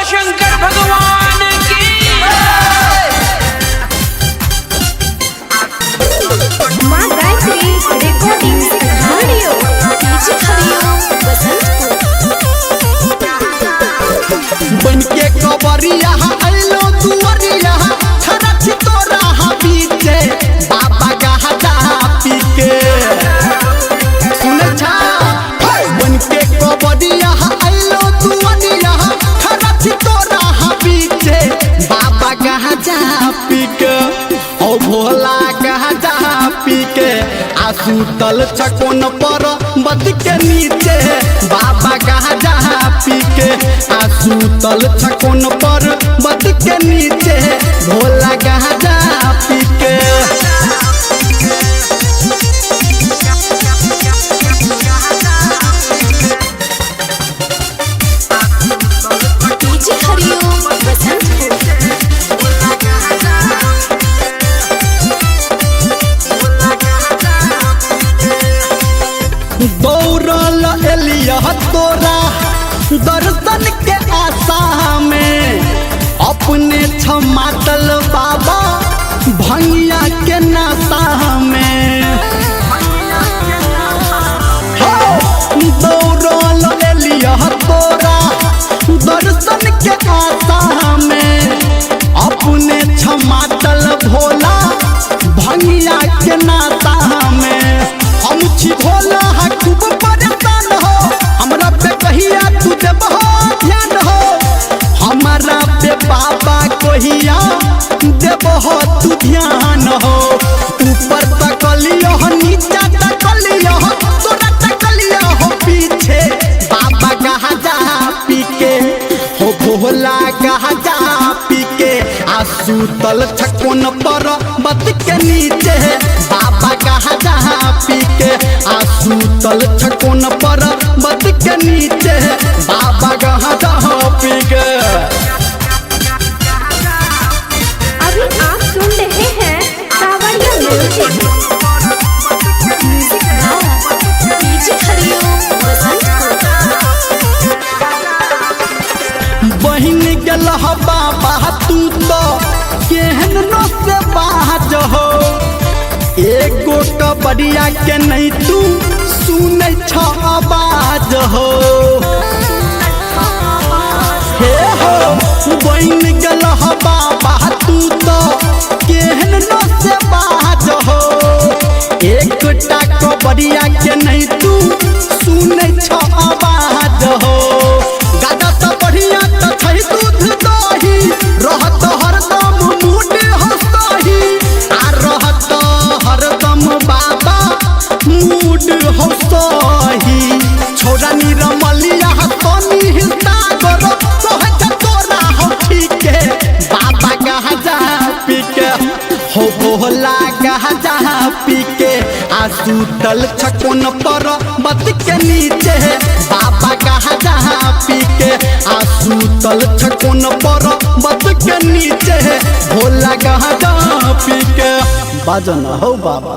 शंकर भगवान की। माँ गायत्री रिकॉर्डिंग स्टूडियो डीजे हरिओम बन के कबरिया आइलो दुवरिया छड़ा छितोरा बीचे बाबा गाजा पी के सुन छा बन के कबरिया आइलो दुवरिया छड़ा छितोरा बीचे बाबा गाजा पी के ओ भोला गाजा पी के आसुतल चकोन पर बद के नीचे बाबा गाजा पी के आसुतल चकोन पर बद के नीचे भोला गाजा पी के डीजे हरिओम दौड़ल एलिया तोरा दर्शन के आशा में अपने छमातल बाबा भंगिया के नशा में दौड़ल एलिया तोरा दर्शन के आशा में अपने छमातल भोला भंगिया के नशा में हम छी भोला खूब परेशान हो हमरा पे कहिया तू जब हो ध्यान हो हमारा पे बाबा कहिया देव हो तू ध्यान हो ऊपर तकलियो हो नीचा तकलियो हो तोरा तकलियो हो पीछे बाबा गाजा पी के हो भोला गाजा पी के आसुतल छकोन पर बद के नीचे बाबा गाजा पी के आसुतल छकोन पर बद के नीचे बाबा गाजा पी के। अभी आप सुन रहे हैं सावरिया म्यूजिक डीजे हरिओम बहिन गेल बाबा तू तो केहन न से बाज हो एगो कबरिया के नहीं तू सुनै छ आवाज हो हे हो बहिन गेल बाबा तू तो केहन न से बाज हो एकटा कबरिया के नहीं तू सुनै छ आवाज हो गाजा तो बढ़िया तो छै दूध दही रहत हरदम मूड हंसही आ रहत हरदम बाबा मूड हंसही छोरा निरमलिया तनी हिस्सा करो कहत तोरा हो ठीक है बाबा गाजा पी के हो भोला गाजा पी के आसुतल छकोन पर बद के नीचे बाबा गाजा पी के आसुतल छकोन पर बद के नीचे भोला गाजा पी के बाजन हो बाबा।